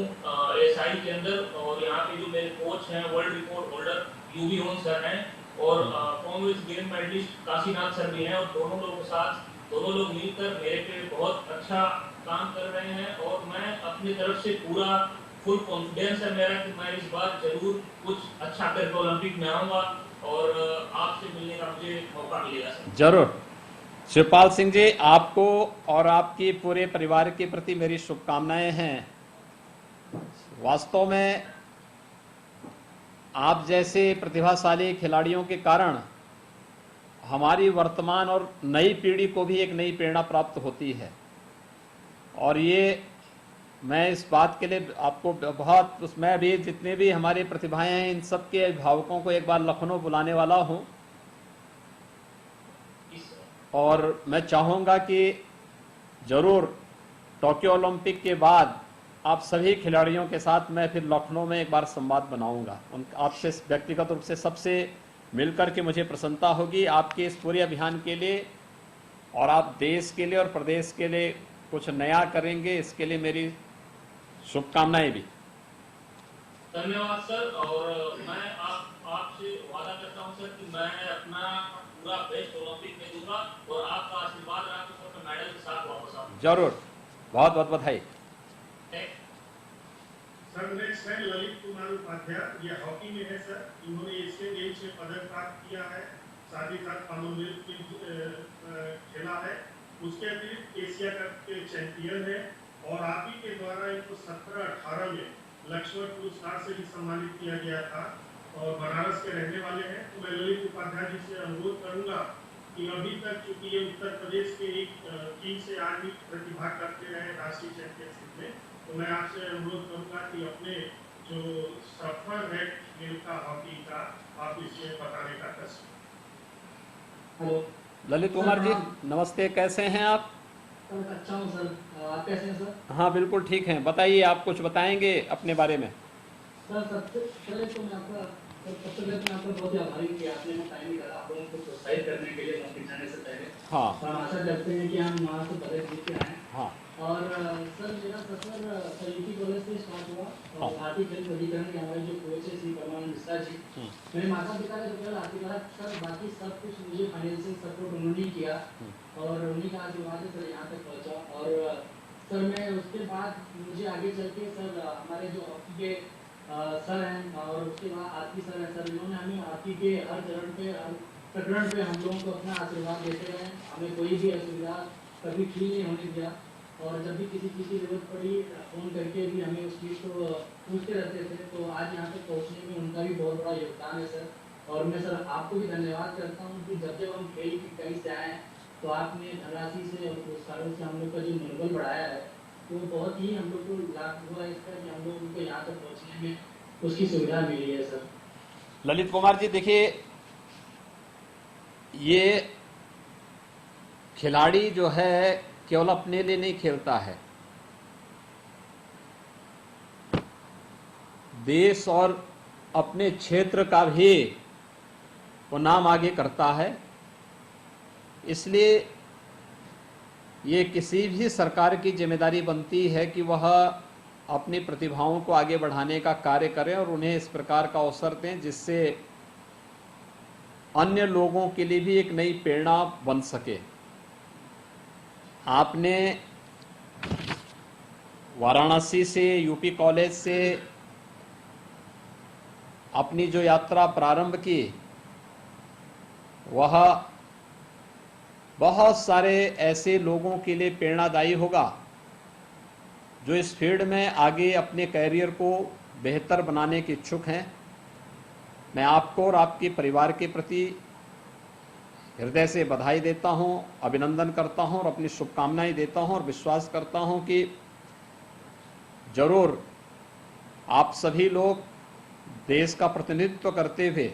SI के अंदर, और यहाँ पे जो मेरे कोच हैं वर्ल्ड रिकॉर्ड होल्डर UV ओन सर हैं, और Commonwealth game medalist Kashinath sir भी हैं, और दोनों लोग मिलकर मेरे पे बहुत अच्छा काम कर रहे हैं। और मैं अपनी तरफ से पूरा फुल कॉन्फिडेंस है मेरा कि मैं इस बार जरूर कुछ अच्छा करके ओलंपिक में आऊँगा, और आपसे मिलने का मुझे मौका मिलेगा सर। जरूर। शिवपाल सिंह जी, आपको और आपके पूरे परिवार के प्रति मेरी शुभकामनाएं हैं। वास्तव में आप जैसे प्रतिभाशाली खिलाड़ियों के कारण हमारी वर्तमान और नई पीढ़ी को भी एक नई प्रेरणा प्राप्त होती है, और ये मैं इस बात के लिए आपको बहुत, उसमें भी जितने भी हमारे प्रतिभाएं हैं इन सब के अभिभावकों को एक बार लखनऊ बुलाने वाला हूं, और मैं चाहूँगा कि ज़रूर टोक्यो ओलंपिक के बाद आप सभी खिलाड़ियों के साथ मैं फिर लखनऊ में एक बार संवाद बनाऊंगा। आपसे व्यक्तिगत रूप से सबसे मिलकर के मुझे प्रसन्नता होगी आपके इस पूरे अभियान के लिए, और आप देश के लिए और प्रदेश के लिए कुछ नया करेंगे, इसके लिए मेरी शुभकामनाएं भी। धन्यवाद सर। और मैं आपसे वादा करता हूं सर कि मैं अपना पूरा बेस्ट ओलंपिक में दूंगा, और आपका आशीर्वाद रहा तो सर मैं मेडल के साथ वापस आऊंगा। जरूर बहुत बहुत बधाई। सर नेक्स्ट है ललित कुमार उपाध्याय, ये हॉकी में है सर। इन्होंने एशियन गेम्स में पदक प्राप्त किया है, साथ ही साथ कॉमनवेल्थ में खेला है, उसके अतिरिक्त एशिया कप के चैंपियन है और आप ही के द्वारा इनको 17-18 में लक्ष्मण पुरस्कार से भी सम्मानित किया गया था और बनारस के रहने वाले हैं। तो मैं ललित उपाध्याय जी से अनुरोध करूंगा कि अभी तक चूंकि ये उत्तर प्रदेश के एक टीम से आज भी प्रतिभाग करते रहे राष्ट्रीय चैंपियनशिप में, तो मैं आपसे अनुरोध करूंगा कि अपने जो सफर है खेल का, हॉकी का, आप इसमें बताने का कष्ट। हेलो ललित कुमार जी नमस्ते, कैसे हैं आप? सर अच्छा हूँ सर, आप कैसे हैं सर? हाँ बिल्कुल ठीक हैं, बताइए आप कुछ बताएंगे अपने बारे में। सर सबसे पहले तो मैं आपका बहुत ही आभारी हूँ कि आपने टाइम निकाला आप लोगों को प्रोत्साहित करने के लिए नौकरी जाने से पहले। हाँ हम आशा करते हैं कि हम वहाँ से पदक जीत के आए। हाँ और सर मेरा सफर यूपी कॉलेज से स्टार्ट हुआ हाँ। और भारतीय खेल प्राधिकरण के हमारे जो कोच है श्री परमानंद मिश्रा जी, मेरे माता पिता ने तो केवल आशीर्वाद सर, बाकी सब कुछ मुझे फाइनेंशियल सपोर्ट उन्होंने किया और उन्हीं का आशीर्वाद है सर यहाँ तक पहुँचा। और सर मैं उसके बाद मुझे आगे चल के सर हमारे जो हॉकी के सर हैं और उसके बाद आरती सर हैं सर, इन्होंने हमें हॉकी के हर चरण पे, हर प्रकरण पे हम लोगों को अपना आशीर्वाद देते रहे, हमें कोई भी असुविधा कभी फील नहीं होने दिया और जब भी किसी चीज़ की जरूरत पड़ी फ़ोन करके भी हमें उस चीज़ को पूछते रहते थे। तो आज यहाँ तक पहुँचने में उनका भी बहुत बड़ा योगदान है सर। और मैं सर आपको भी धन्यवाद करता हूँ कि जब हम खेल की कई से आए हैं तो आपने धनराशि से और पुरस्कारों से हम लोग का जो मनोबल बढ़ाया है, तो बहुत ही हम लोग को लाभ हुआ है इसका कि हम लोग को यहाँ तक पहुँचने में उसकी सुविधा मिली है सर। ललित कुमार जी देखिए, ये खिलाड़ी जो है केवल अपने लिए नहीं खेलता है, देश और अपने क्षेत्र का भी वो नाम आगे करता है। इसलिए ये किसी भी सरकार की जिम्मेदारी बनती है कि वह अपनी प्रतिभाओं को आगे बढ़ाने का कार्य करें और उन्हें इस प्रकार का अवसर दें जिससे अन्य लोगों के लिए भी एक नई प्रेरणा बन सके। आपने वाराणसी से, यूपी कॉलेज से अपनी जो यात्रा प्रारंभ की, वह बहुत सारे ऐसे लोगों के लिए प्रेरणादायी होगा जो इस फील्ड में आगे अपने कैरियर को बेहतर बनाने के इच्छुक हैं। मैं आपको और आपके परिवार के प्रति हृदय से बधाई देता हूं, अभिनंदन करता हूं और अपनी शुभकामनाएं देता हूं और विश्वास करता हूं कि जरूर आप सभी लोग देश का प्रतिनिधित्व करते हुए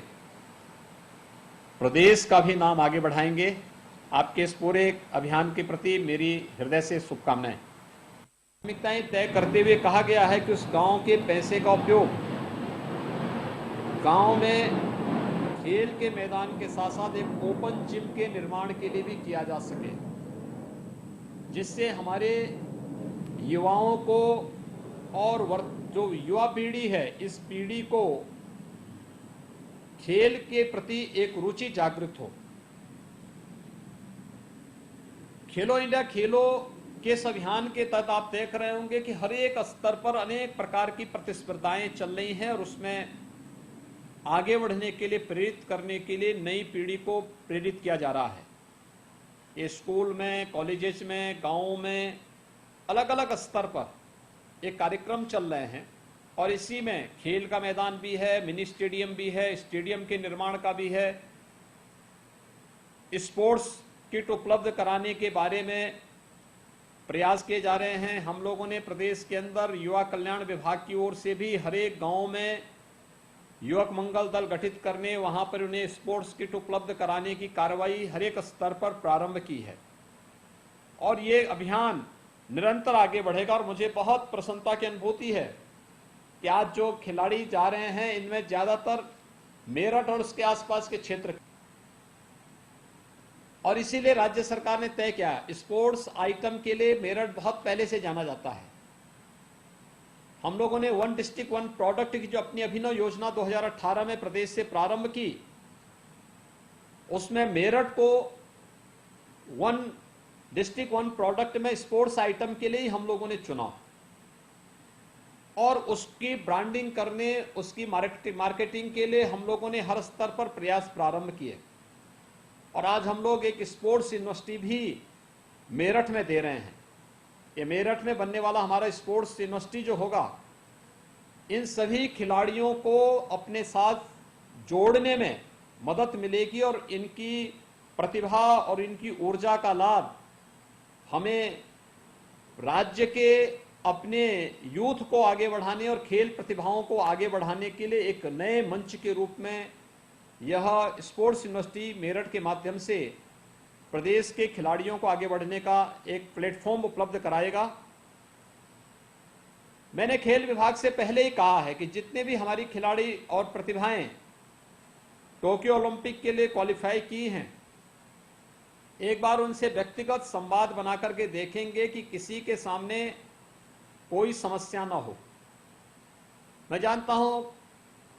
प्रदेश का भी नाम आगे बढ़ाएंगे। आपके इस पूरे अभियान के प्रति मेरी हृदय से शुभकामनाएं। प्राथमिकताएं तय करते हुए कहा गया है कि उस गांव के पैसे का उपयोग गांव में खेल के मैदान के साथ साथ एक ओपन जिम के निर्माण के लिए भी किया जा सके, जिससे हमारे युवाओं को और जो युवा पीढ़ी है, इस पीढ़ी को खेल के प्रति एक रुचि जागृत हो। खेलो इंडिया खेलो के इस अभियान के तहत आप देख रहे होंगे कि हर एक स्तर पर अनेक प्रकार की प्रतिस्पर्धाएं चल रही हैं और उसमें आगे बढ़ने के लिए, प्रेरित करने के लिए नई पीढ़ी को प्रेरित किया जा रहा है। ये स्कूल में, कॉलेजेस में, गांवों में, अलग अलग स्तर पर एक कार्यक्रम चल रहे हैं और इसी में खेल का मैदान भी है, मिनी स्टेडियम भी है, स्टेडियम के निर्माण का भी है, स्पोर्ट्स किट उपलब्ध कराने के बारे में प्रयास किए जा रहे हैं। हम लोगों ने प्रदेश के अंदर युवा कल्याण विभाग की ओर से भी हर एक गांव में युवक मंगल दल गठित करने, वहां पर उन्हें स्पोर्ट्स किट उपलब्ध कराने की कार्रवाई हर एक स्तर पर प्रारंभ की है और ये अभियान निरंतर आगे बढ़ेगा। और मुझे बहुत प्रसन्नता की अनुभूति है कि आज जो खिलाड़ी जा रहे हैं इनमें ज्यादातर मेरठ और उसके आसपास के क्षेत्र, और इसीलिए राज्य सरकार ने तय किया, स्पोर्ट्स आइटम के लिए मेरठ बहुत पहले से जाना जाता है। हम लोगों ने वन डिस्ट्रिक्ट वन प्रोडक्ट की जो अपनी अभिनव योजना 2018 में प्रदेश से प्रारंभ की, उसमें मेरठ को वन डिस्ट्रिक्ट वन प्रोडक्ट में स्पोर्ट्स आइटम के लिए ही हम लोगों ने चुना और उसकी ब्रांडिंग करने, उसकी मार्केटिंग के लिए हम लोगों ने हर स्तर पर प्रयास प्रारंभ किए और आज हम लोग एक स्पोर्ट्स यूनिवर्सिटी भी मेरठ में दे रहे हैं। ये मेरठ में बनने वाला हमारा स्पोर्ट्स यूनिवर्सिटी जो होगा, इन सभी खिलाड़ियों को अपने साथ जोड़ने में मदद मिलेगी और इनकी प्रतिभा और इनकी ऊर्जा का लाभ हमें राज्य के अपने यूथ को आगे बढ़ाने और खेल प्रतिभाओं को आगे बढ़ाने के लिए एक नए मंच के रूप में यह स्पोर्ट्स यूनिवर्सिटी मेरठ के माध्यम से प्रदेश के खिलाड़ियों को आगे बढ़ने का एक प्लेटफॉर्म उपलब्ध कराएगा। मैंने खेल विभाग से पहले ही कहा है कि जितने भी हमारी खिलाड़ी और प्रतिभाएं टोक्यो ओलंपिक के लिए क्वालिफाई की हैं, एक बार उनसे व्यक्तिगत संवाद बना करके देखेंगे कि किसी के सामने कोई समस्या ना हो। मैं जानता हूं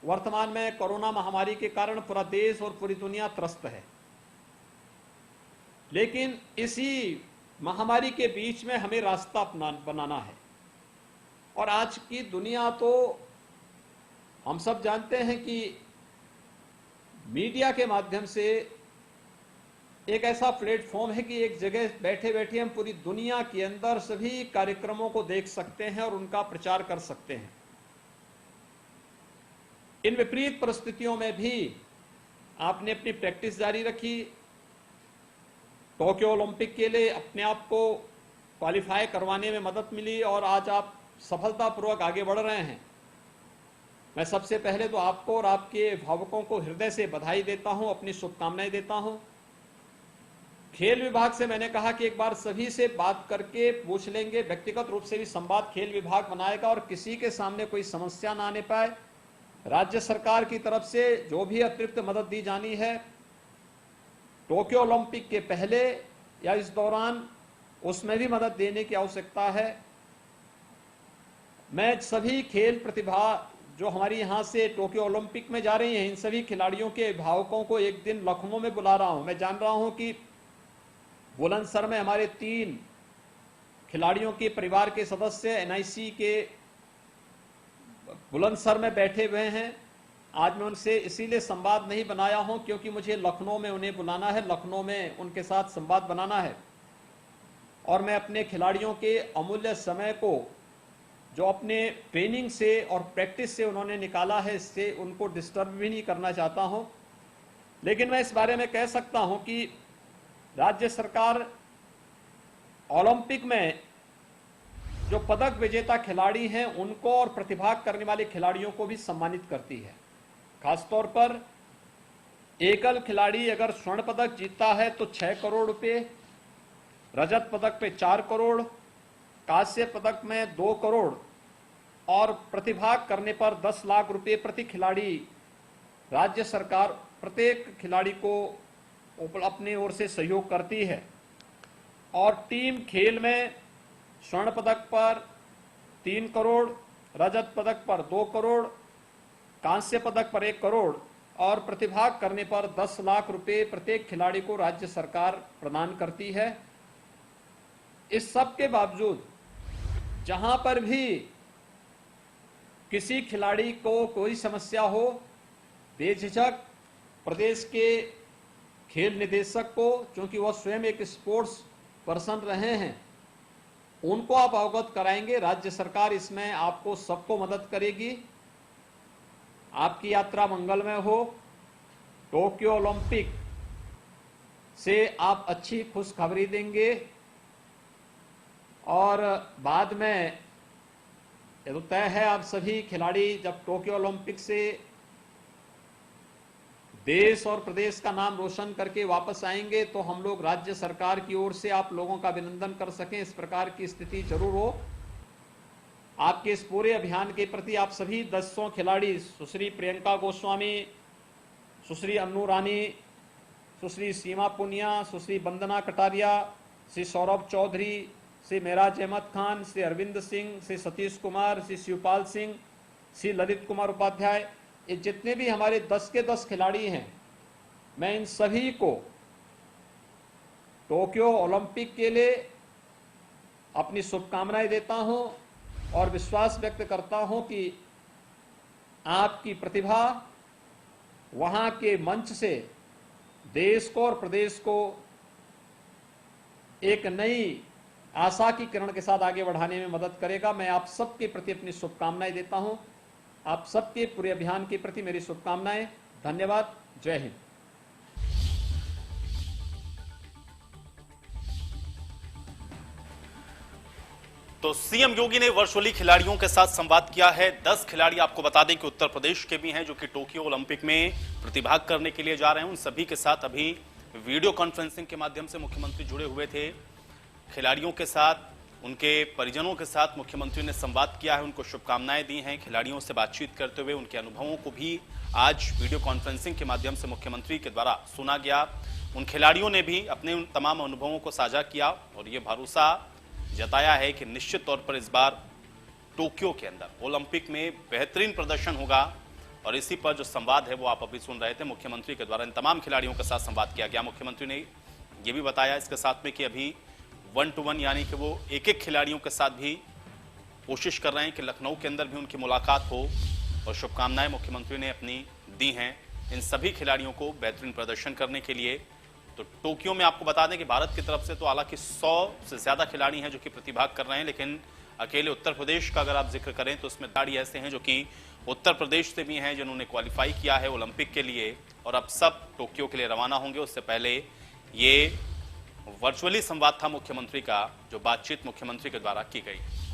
वर्तमान में कोरोना महामारी के कारण पूरा देश और पूरी दुनिया त्रस्त है, लेकिन इसी महामारी के बीच में हमें रास्ता बनाना है। और आज की दुनिया तो हम सब जानते हैं कि मीडिया के माध्यम से एक ऐसा प्लेटफॉर्म है कि एक जगह बैठे बैठे हम पूरी दुनिया के अंदर सभी कार्यक्रमों को देख सकते हैं और उनका प्रचार कर सकते हैं। इन विपरीत परिस्थितियों में भी आपने अपनी प्रैक्टिस जारी रखी, टोक्यो ओलंपिक के लिए अपने आप को क्वालिफाई करवाने में मदद मिली और आज आप सफलतापूर्वक आगे बढ़ रहे हैं। मैं सबसे पहले तो आपको और आपके अभिभावकों को हृदय से बधाई देता हूं, अपनी शुभकामनाएं देता हूं। खेल विभाग से मैंने कहा कि एक बार सभी से बात करके पूछ लेंगे, व्यक्तिगत रूप से भी संवाद खेल विभाग बनाएगा और किसी के सामने कोई समस्या ना आने पाए। राज्य सरकार की तरफ से जो भी अतिरिक्त मदद दी जानी है टोक्यो ओलंपिक के पहले या इस दौरान, उसमें भी मदद देने की आवश्यकता है। मैं सभी खेल प्रतिभा जो हमारी यहां से टोक्यो ओलंपिक में जा रही हैं, इन सभी खिलाड़ियों के अभिभावकों को एक दिन लखनऊ में बुला रहा हूं। मैं जान रहा हूं कि बुलंदशहर में हमारे 3 खिलाड़ियों के परिवार के सदस्य एनआईसी के बुलंदशहर में बैठे हुए हैं। आज मैं उनसे इसीलिए संवाद नहीं बनाया हूं क्योंकि मुझे लखनऊ में उन्हें बुलाना है, लखनऊ में उनके साथ संवाद बनाना है और मैं अपने खिलाड़ियों के अमूल्य समय को जो अपने ट्रेनिंग से और प्रैक्टिस से उन्होंने निकाला है, इससे उनको डिस्टर्ब भी नहीं करना चाहता हूं। लेकिन मैं इस बारे में कह सकता हूं कि राज्य सरकार ओलंपिक में जो पदक विजेता खिलाड़ी हैं उनको और प्रतिभा करने वाले खिलाड़ियों को भी सम्मानित करती है। खासतौर पर एकल खिलाड़ी अगर स्वर्ण पदक जीतता है तो 6 करोड़ रुपए, रजत पदक पे 4 करोड़, कांस्य पदक में 2 करोड़ और प्रतिभा करने पर 10 लाख रुपए प्रति खिलाड़ी राज्य सरकार प्रत्येक खिलाड़ी को अपनी ओर से सहयोग करती है। और टीम खेल में स्वर्ण पदक पर 3 करोड़, रजत पदक पर 2 करोड़, कांस्य पदक पर 1 करोड़ और प्रतिभा करने पर 10 लाख रुपए प्रत्येक खिलाड़ी को राज्य सरकार प्रदान करती है। इस सब के बावजूद जहां पर भी किसी खिलाड़ी को कोई समस्या हो, बेझिझक प्रदेश के खेल निदेशक को, क्योंकि वह स्वयं एक स्पोर्ट्स पर्सन रहे हैं, उनको आप अवगत कराएंगे। राज्य सरकार इसमें आपको सबको मदद करेगी। आपकी यात्रा मंगलमय हो। टोक्यो ओलंपिक से आप अच्छी खुशखबरी देंगे और बाद में ये तो तय है, आप सभी खिलाड़ी जब टोक्यो ओलंपिक से देश और प्रदेश का नाम रोशन करके वापस आएंगे तो हम लोग राज्य सरकार की ओर से आप लोगों का अभिनंदन कर सकें, इस प्रकार की स्थिति जरूर हो। आपके इस पूरे अभियान के प्रति आप सभी 10 खिलाड़ी, सुश्री प्रियंका गोस्वामी, सुश्री अन्नू रानी, सुश्री सीमा पुनिया, सुश्री वंदना कटारिया, श्री सौरभ चौधरी, श्री मेराज अहमद खान, श्री अरविंद सिंह, श्री सतीश कुमार, श्री शिवपाल सिंह, श्री ललित कुमार उपाध्याय, ये जितने भी हमारे 10 के 10 खिलाड़ी हैं, मैं इन सभी को टोक्यो ओलंपिक के लिए अपनी शुभकामनाएं देता हूं और विश्वास व्यक्त करता हूं कि आपकी प्रतिभा वहां के मंच से देश को और प्रदेश को एक नई आशा की किरण के साथ आगे बढ़ाने में मदद करेगा। मैं आप सबके प्रति अपनी शुभकामनाएं देता हूं। आप सबके पूरे अभियान के प्रति मेरी शुभकामनाएं। धन्यवाद। जय हिंद। तो सीएम योगी ने वर्चुअली खिलाड़ियों के साथ संवाद किया है। 10 खिलाड़ी आपको बता दें कि उत्तर प्रदेश के भी हैं जो कि टोक्यो ओलंपिक में प्रतिभाग करने के लिए जा रहे हैं। उन सभी के साथ अभी वीडियो कॉन्फ्रेंसिंग के माध्यम से मुख्यमंत्री जुड़े हुए थे। खिलाड़ियों के साथ, उनके परिजनों के साथ मुख्यमंत्री ने संवाद किया है, उनको शुभकामनाएं दी हैं। खिलाड़ियों से बातचीत करते हुए उनके अनुभवों को भी आज वीडियो कॉन्फ्रेंसिंग के माध्यम से मुख्यमंत्री के द्वारा सुना गया। उन खिलाड़ियों ने भी अपने उन तमाम अनुभवों को साझा किया और ये भरोसा जताया है कि निश्चित तौर पर इस बार टोक्यो के अंदर ओलंपिक में बेहतरीन प्रदर्शन होगा। और इसी पर जो संवाद है वो आप अभी सुन रहे थे। मुख्यमंत्री के द्वारा इन तमाम खिलाड़ियों के साथ संवाद किया गया। मुख्यमंत्री ने ये भी बताया इसके साथ में कि अभी 1-to-1 यानी कि वो एक-एक खिलाड़ियों के साथ भी कोशिश कर रहे हैं कि लखनऊ के अंदर भी उनकी मुलाकात हो। और शुभकामनाएं मुख्यमंत्री ने अपनी दी हैं इन सभी खिलाड़ियों को बेहतरीन प्रदर्शन करने के लिए। तो टोक्यो में आपको बता दें कि भारत की तरफ से तो हालांकि 100 से ज्यादा खिलाड़ी हैं जो कि प्रतिभाग कर रहे हैं, लेकिन अकेले उत्तर प्रदेश का अगर आप जिक्र करें तो उसमें खिलाड़ी ऐसे हैं जो कि उत्तर प्रदेश से भी हैं जिन्होंने क्वालिफाई किया है ओलंपिक के लिए और अब सब टोक्यो के लिए रवाना होंगे। उससे पहले ये वर्चुअली संवाद था मुख्यमंत्री का, जो बातचीत मुख्यमंत्री के द्वारा की गई।